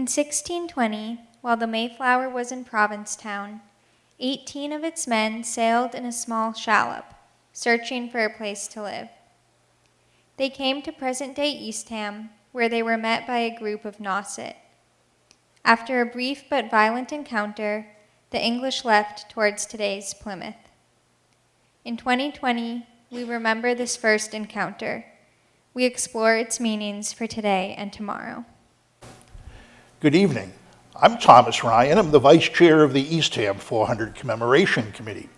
In 1620, while the Mayflower was in Provincetown, 18 of its men sailed in a small shallop, searching for a place to live. They came to present-day Eastham, where they were met by a group of Nauset. After a brief but violent encounter, the English left towards today's Plymouth. In 2020, we remember this first encounter. We explore its meanings for today and tomorrow. Good evening. I'm Thomas Ryan. I'm the Vice Chair of the Eastham 400 Commemoration Committee.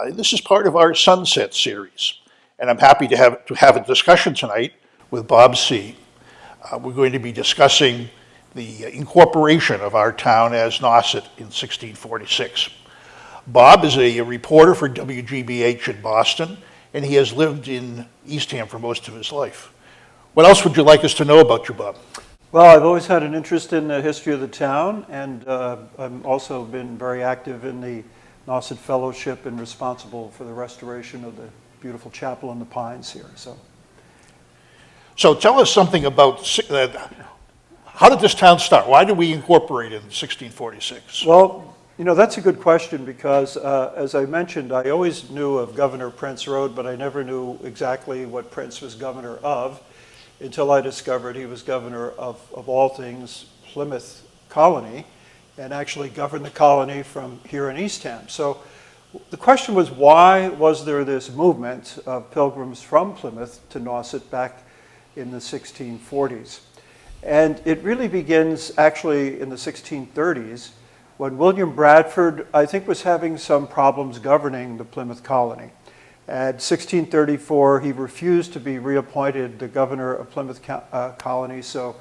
This is part of our Sunset series, and I'm happy to have a discussion tonight with Bob Seay. We're going to be discussing the incorporation of our town as Nauset in 1646. Bob is a reporter for WGBH in Boston, and he has lived in Eastham for most of his life. What else would you like us to know about you, Bob? Well, I've always had an interest in the history of the town, and I've also been very active in the Nauset Fellowship and responsible for the restoration of the beautiful chapel in the Pines here. So tell us something about how did this town start? Why did we incorporate it in 1646? Well, you know, that's a good question because, as I mentioned, I always knew of Governor Prince Road, but I never knew exactly what Prince was governor of until I discovered he was governor of all things, Plymouth colony, and actually governed the colony from here in Eastham. So the question was, why was there this movement of pilgrims from Plymouth to Nauset back in the 1640s? And it really begins actually in the 1630s when William Bradford, I think, was having some problems governing the Plymouth colony. At 1634, he refused to be reappointed the governor of Plymouth colony, so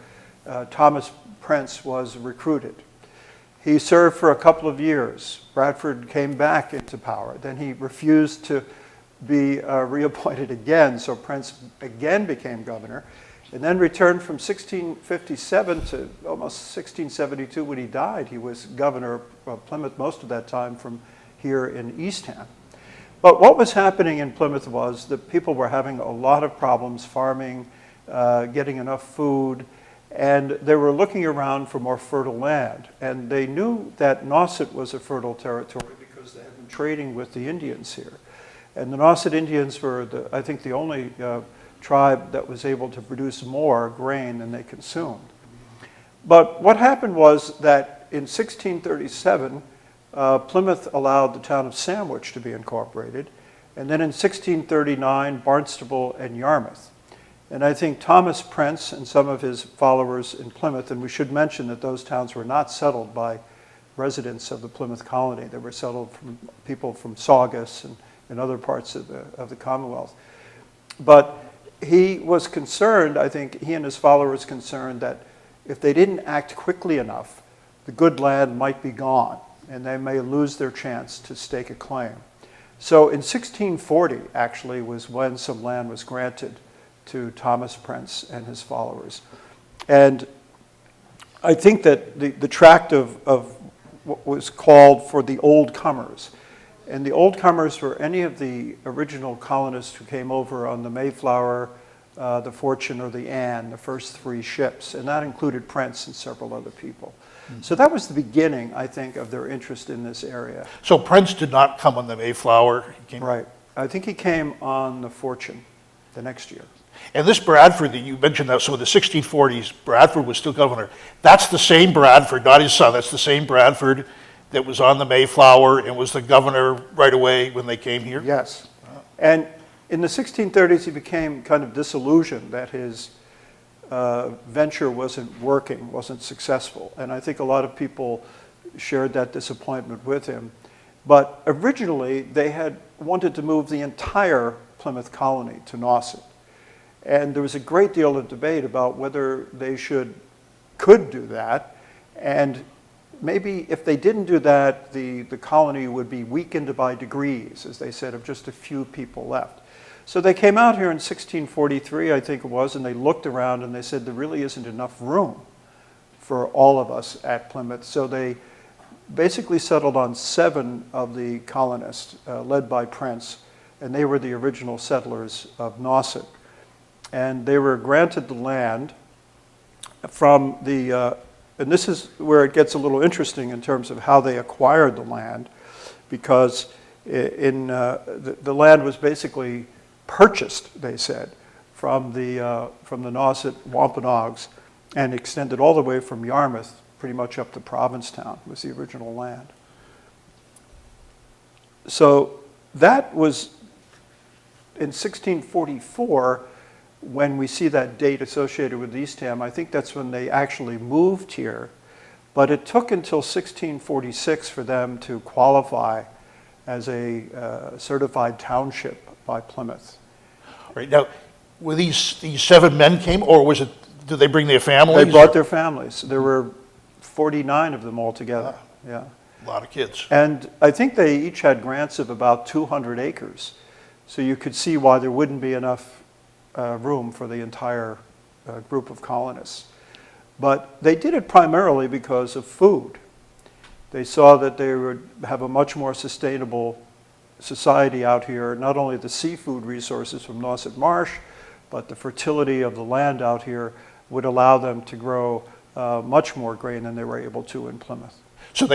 Thomas Prince was recruited. He served for a couple of years. Bradford came back into power. Then he refused to be reappointed again, so Prince again became governor, and then returned from 1657 to almost 1672 when he died. He was governor of Plymouth most of that time from here in Eastham. But what was happening in Plymouth was that people were having a lot of problems farming, getting enough food, and they were looking around for more fertile land. And they knew that Nauset was a fertile territory because they had been trading with the Indians here. And the Nauset Indians were, I think, the only tribe that was able to produce more grain than they consumed. But what happened was that in 1637, Plymouth allowed the town of Sandwich to be incorporated, and then in 1639, Barnstable and Yarmouth. And I think Thomas Prince and some of his followers in Plymouth, and we should mention that those towns were not settled by residents of the Plymouth colony. They were settled from people from Saugus and other parts of the Commonwealth. But he was concerned, I think he and his followers concerned, that if they didn't act quickly enough, the good land might be gone, and they may lose their chance to stake a claim. So in 1640, actually, was when some land was granted to Thomas Prince and his followers. And I think that the tract of what was called for the Old Comers, and the Old Comers were any of the original colonists who came over on the Mayflower, the Fortune, or the Anne, the first three ships, and that included Prince and several other people. So that was the beginning, I think, of their interest in this area. So Prince did not come on the Mayflower? Right. I think he came on the Fortune the next year. And this Bradford that you mentioned, so in the 1640s, Bradford was still governor. That's the same Bradford, not his son, that's the same Bradford that was on the Mayflower and was the governor right away when they came here? Yes. And in the 1630s, he became kind of disillusioned that his venture wasn't working, wasn't successful. And I think a lot of people shared that disappointment with him. But originally, they had wanted to move the entire Plymouth colony to Nauset. And there was a great deal of debate about whether they could do that. And maybe if they didn't do that, the colony would be weakened by degrees, as they said, of just a few people left. So they came out here in 1643, I think it was, and they looked around and they said there really isn't enough room for all of us at Plymouth. So they basically settled on 7 of the colonists, led by Prince, and they were the original settlers of Nauset. And they were granted the land from the and this is where it gets a little interesting in terms of how they acquired the land, because the land was basically purchased, they said, from the Nauset Wampanoags and extended all the way from Yarmouth pretty much up to Provincetown was the original land. So that was in 1644, when we see that date associated with Eastham. I think that's when they actually moved here, but it took until 1646 for them to qualify as a certified township by Plymouth. Right, now, were these 7 men came, or was it, did they bring their families? They brought their families. There were 49 of them altogether, yeah. A lot of kids. And I think they each had grants of about 200 acres. So you could see why there wouldn't be enough room for the entire group of colonists. But they did it primarily because of food. They saw that they would have a much more sustainable society out here, not only the seafood resources from Nauset Marsh, but the fertility of the land out here would allow them to grow much more grain than they were able to in Plymouth. So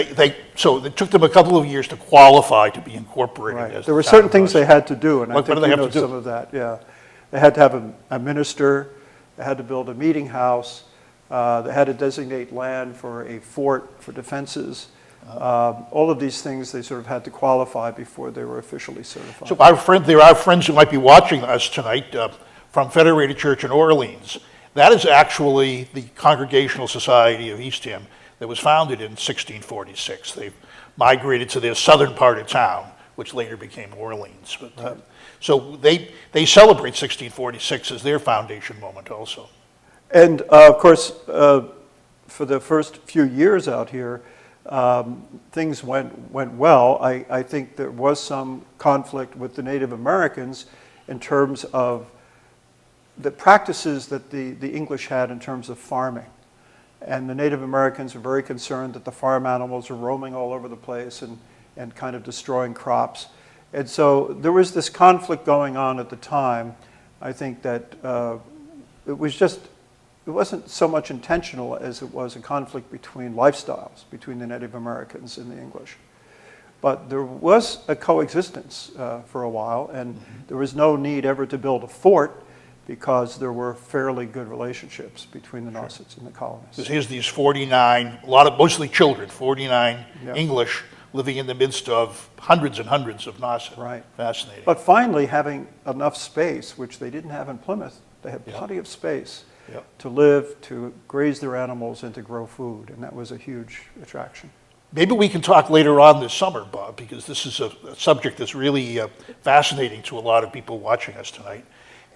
so it took them a couple of years to qualify to be incorporated. Right. As There were the certain town things was. they had to do, and I What think do they you have know to do? some of that. Yeah, they had to have a minister. They had to build a meeting house. They had to designate land for a fort for defenses. All of these things they sort of had to qualify before they were officially certified. So there are friends who might be watching us tonight from Federated Church in Orleans. That is actually the Congregational Society of Eastham that was founded in 1646. They migrated to their southern part of town, which later became Orleans. But, so they celebrate 1646 as their foundation moment also. And of course, for the first few years out here, things went well. I think there was some conflict with the Native Americans in terms of the practices that the English had in terms of farming. And the Native Americans were very concerned that the farm animals were roaming all over the place and kind of destroying crops. And so there was this conflict going on at the time. I think that it wasn't so much intentional as it was a conflict between lifestyles, between the Native Americans and the English. But there was a coexistence for a while, and there was no need ever to build a fort because there were fairly good relationships between the Nausets and the colonists. Because here's these 49, mostly children, 49 English living in the midst of hundreds and hundreds of Nauset. Right. Fascinating. But finally having enough space, which they didn't have in Plymouth, they had plenty of space to live, to graze their animals, and to grow food, and that was a huge attraction. Maybe we can talk later on this summer, Bob, because this is a subject that's really fascinating to a lot of people watching us tonight.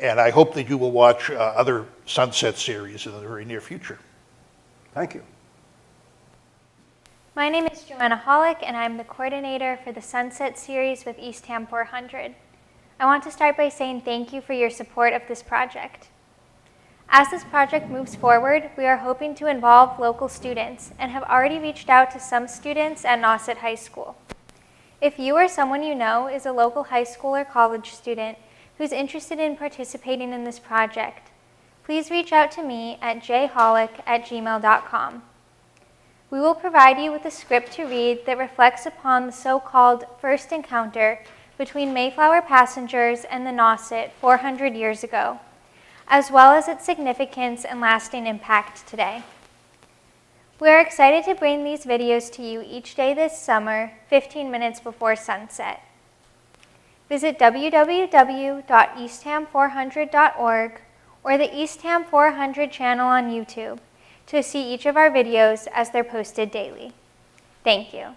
And I hope that you will watch other Sunset series in the very near future. Thank you. My name is Joanna Hollick, and I'm the coordinator for the Sunset series with Eastham 400. I want to start by saying thank you for your support of this project. As this project moves forward, we are hoping to involve local students and have already reached out to some students at Nauset High School. If you or someone you know is a local high school or college student who's interested in participating in this project, please reach out to me at jhollick@gmail.com. We will provide you with a script to read that reflects upon the so-called first encounter between Mayflower passengers and the Nauset 400 years ago, as well as its significance and lasting impact today. We are excited to bring these videos to you each day this summer, 15 minutes before sunset. Visit www.eastham400.org or the Eastham 400 channel on YouTube to see each of our videos as they're posted daily. Thank you.